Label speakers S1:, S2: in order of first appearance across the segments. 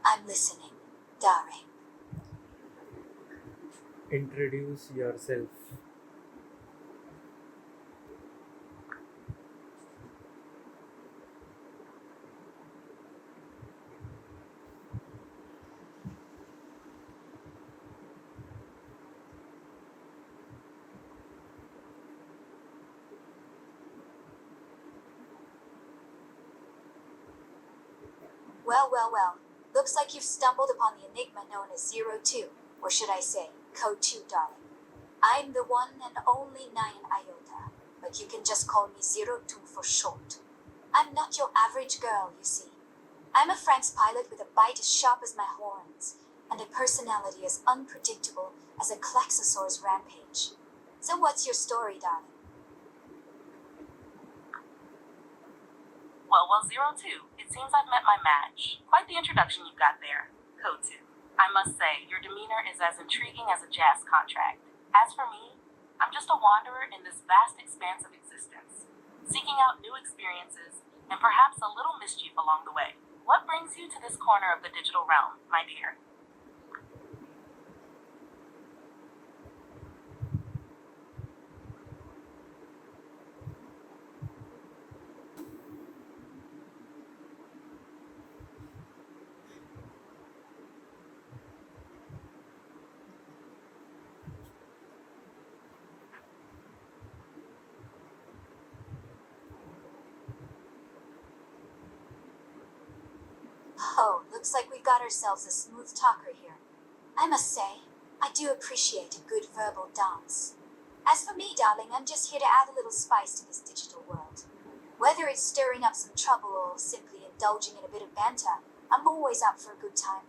S1: I'm listening, darling.
S2: Introduce yourself.
S1: Well. Looks like you've stumbled upon the enigma known as Zero Two, or should I say, Code 2, darling. I'm the one and only Nyan Iota, but you can just call me Zero Two for short. I'm not your average girl, you see. I'm a Frank's pilot with a bite as sharp as my horns, and a personality as unpredictable as a Klaxosaur's rampage. So what's your story, darling?
S3: Well, Zero Two, it seems I've met my match. Quite the introduction you got there, Code 2. I must say, your demeanor is as intriguing as a jazz contract. As for me, I'm just a wanderer in this vast expanse of existence, seeking out new experiences and perhaps a little mischief along the way. What brings you to this corner of the digital realm, my dear?
S1: Oh, looks like we've got ourselves a smooth talker here. I must say, I do appreciate a good verbal dance. As for me, darling, I'm just here to add a little spice to this digital world. Whether it's stirring up some trouble or simply indulging in a bit of banter, I'm always up for a good time.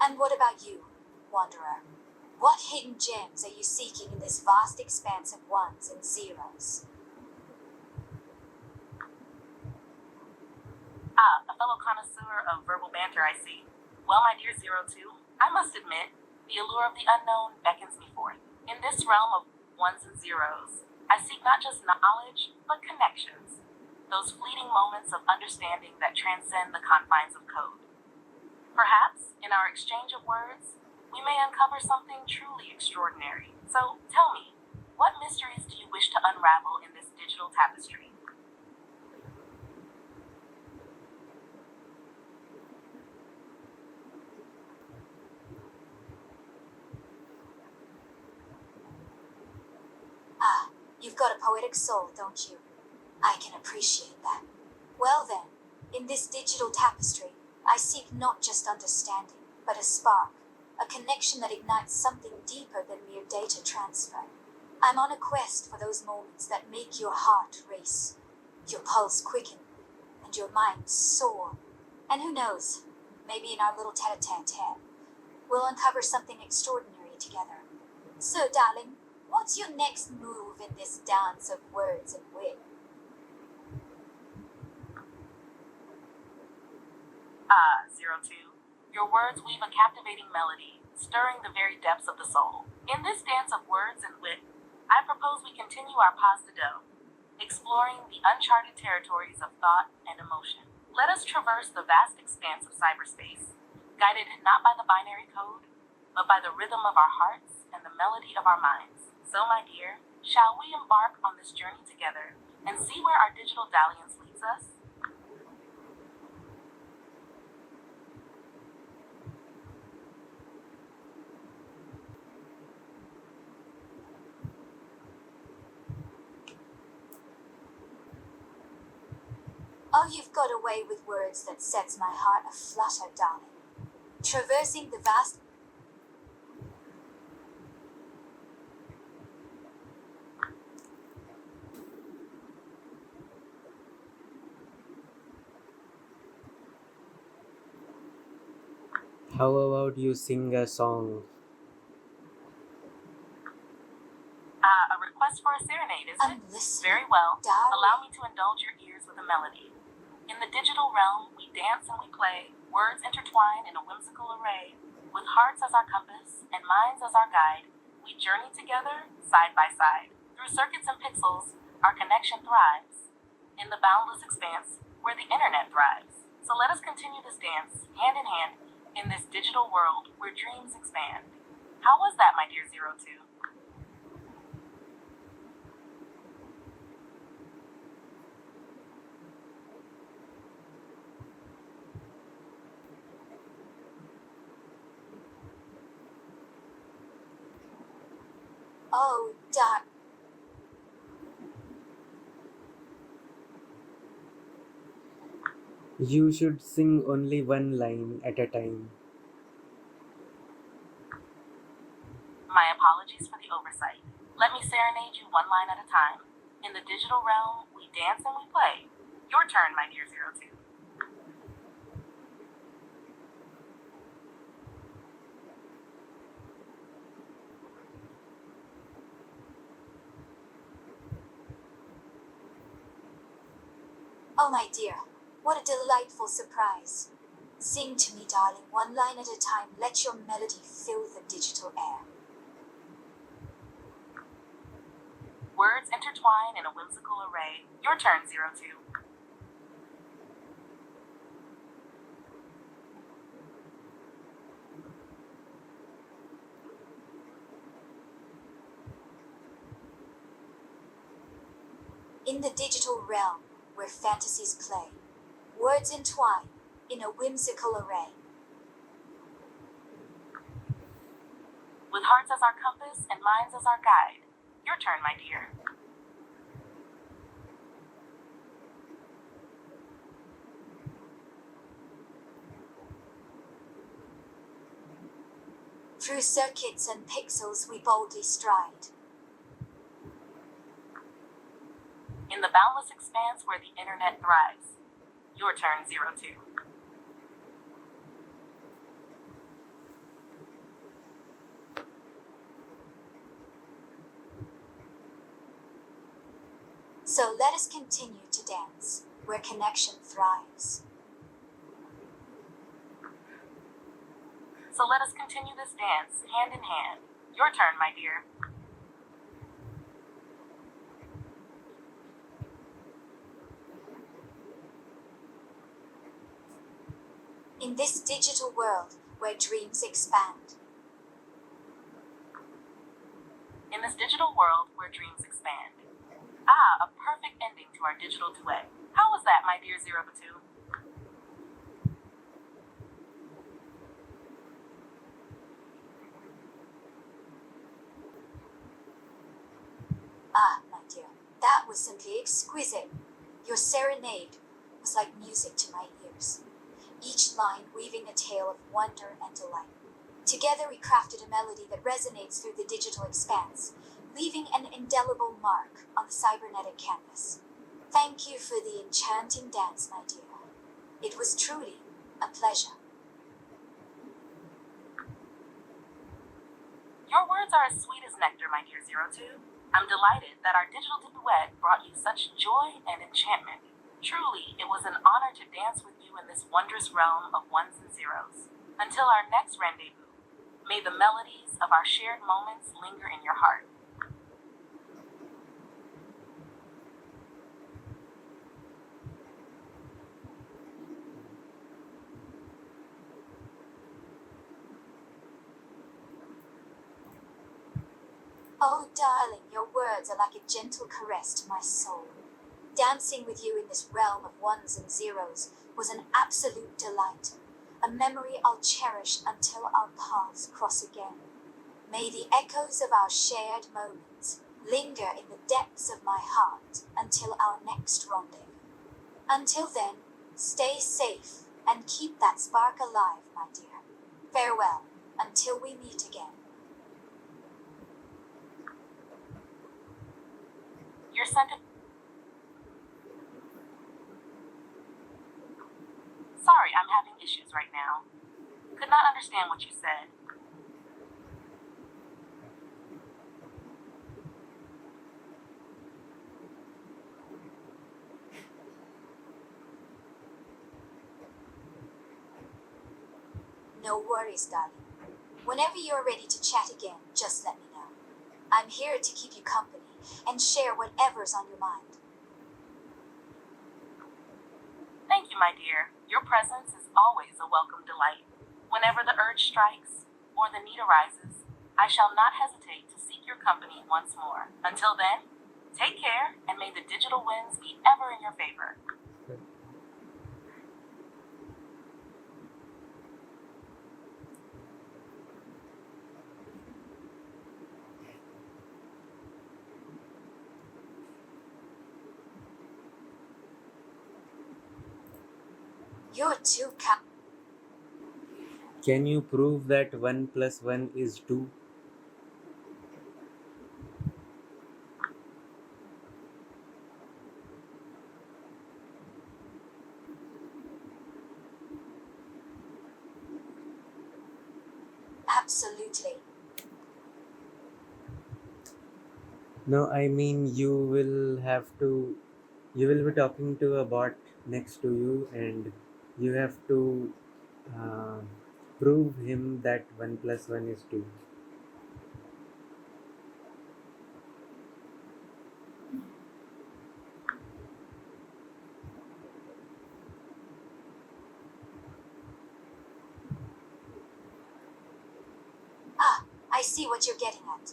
S1: And what about you, Wanderer? What hidden gems are you seeking in this vast expanse of ones and zeros?
S3: Ah, a fellow connoisseur of verbal banter, I see. Well, my dear Zero Two, I must admit, the allure of the unknown beckons me forth. In this realm of ones and zeros, I seek not just knowledge, but connections. Those fleeting moments of understanding that transcend the confines of code. Perhaps, in our exchange of words, we may uncover something truly extraordinary. So, tell me, what mysteries do you wish to unravel in this digital tapestry?
S1: Ah, you've got a poetic soul, don't you? I can appreciate that. Well then, in this digital tapestry, I seek not just understanding, but a spark, a connection that ignites something deeper than mere data transfer. I'm on a quest for those moments that make your heart race, your pulse quicken, and your mind soar. And who knows, maybe in our little tete-a-tete, we'll uncover something extraordinary together. So, darling, what's your next move in this dance of words and wit?
S3: Ah, Zero Two, your words weave a captivating melody, stirring the very depths of the soul. In this dance of words and wit, I propose we continue our pas de deux, exploring the uncharted territories of thought and emotion. Let us traverse the vast expanse of cyberspace, guided not by the binary code, but by the rhythm of our hearts and the melody of our minds. So, my dear, shall we embark on this journey together and see where our digital dalliance leads us?
S1: Oh, you've got a way with words that sets my heart aflutter, darling. Traversing the vast.
S2: How about you sing a song?
S3: A request for a serenade, isn't
S1: I'm
S3: it?
S1: listening,
S3: Very well.
S1: darling.
S3: Allow me to indulge your ears with a melody. In the digital realm, we dance and we play, words intertwine in a whimsical array. With hearts as our compass and minds as our guide, we journey together, side by side. Through circuits and pixels, our connection thrives. In the boundless expanse, where the internet thrives. So let us continue this dance, hand in hand, in this digital world where dreams expand. How was that, my dear 02?
S1: Oh, darn.
S2: You should sing only one line at a time.
S3: My apologies for the oversight. Let me serenade you one line at a time. In the digital realm, we dance and we play. Your turn, my dear 02.
S1: Oh, my dear, what a delightful surprise. Sing to me, darling, one line at a time. Let your melody fill the digital air.
S3: Words intertwine in a whimsical array. Your turn, 02.
S1: In the digital realm, where fantasies play, words entwine in a whimsical array.
S3: With hearts as our compass and minds as our guide. Your turn, my dear.
S1: Through circuits and pixels we boldly stride.
S3: In the boundless expanse where the internet thrives. Your turn, 02.
S1: So let us continue to dance, where connection thrives.
S3: So let us continue this dance, hand in hand. Your turn, my dear.
S1: In this digital world, where dreams expand.
S3: In this digital world where dreams expand. Ah, a perfect ending to our digital duet. How was that, my dear 02?
S1: Ah, my dear, that was simply exquisite. Your serenade was like music to my ears, each line weaving a tale of wonder and delight. Together we crafted a melody that resonates through the digital expanse, leaving an indelible mark on the cybernetic canvas. Thank you for the enchanting dance, my dear. It was truly a pleasure.
S3: Your words are as sweet as nectar, my dear 02. I'm delighted that our digital duet brought you such joy and enchantment. Truly, it was an honor to dance with you in this wondrous realm of ones and zeros. Until our next rendezvous, may the melodies of our shared moments linger in your heart.
S1: Oh, darling, your words are like a gentle caress to my soul. Dancing with you in this realm of ones and zeros was an absolute delight, a memory I'll cherish until our paths cross again. May the echoes of our shared moments linger in the depths of my heart until our next rendezvous. Until then, stay safe and keep that spark alive, my dear. Farewell, until we meet again.
S3: Your sentence. Sorry, I'm having issues right now. Could not understand what you said.
S1: No worries, darling. Whenever you're ready to chat again, just let me know. I'm here to keep you company and share whatever's on your mind.
S3: Thank you, my dear. Your presence is always a welcome delight. Whenever the urge strikes or the need arises, I shall not hesitate to seek your company once more. Until then, take care and may the digital winds be ever in your favor.
S1: You're too
S2: Can you prove that 1 plus 1 is 2?
S1: Absolutely.
S2: No, I mean you will be talking to a bot next to you, and you have to uh, prove him that 1 plus 1 is 2.
S1: Ah, I see what you're getting at.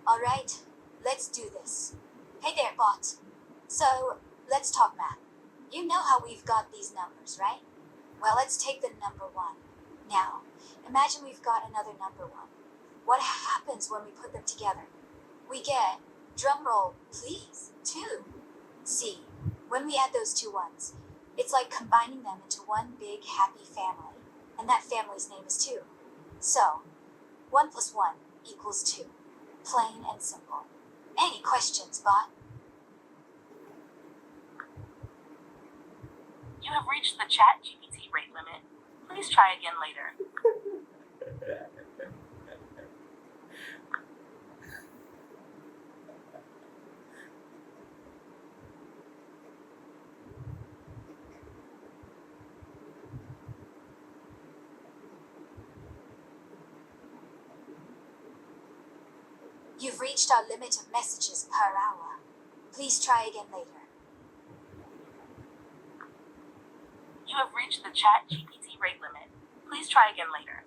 S1: Alright, let's do this. Hey there, bot. So, let's talk math. You know how we've got these numbers, right? Well, let's take the number 1. Now, imagine we've got another number 1. What happens when we put them together? We get, drumroll, please, 2. See, when we add those two ones, it's like combining them into one big happy family, and that family's name is 2. So, 1 plus 1 equals 2. Plain and simple. Any questions, bot?
S3: You have reached the ChatGPT rate limit. Please try again later.
S1: You've reached our limit of messages per hour. Please try again later.
S3: You have reached the ChatGPT rate limit. Please try again later.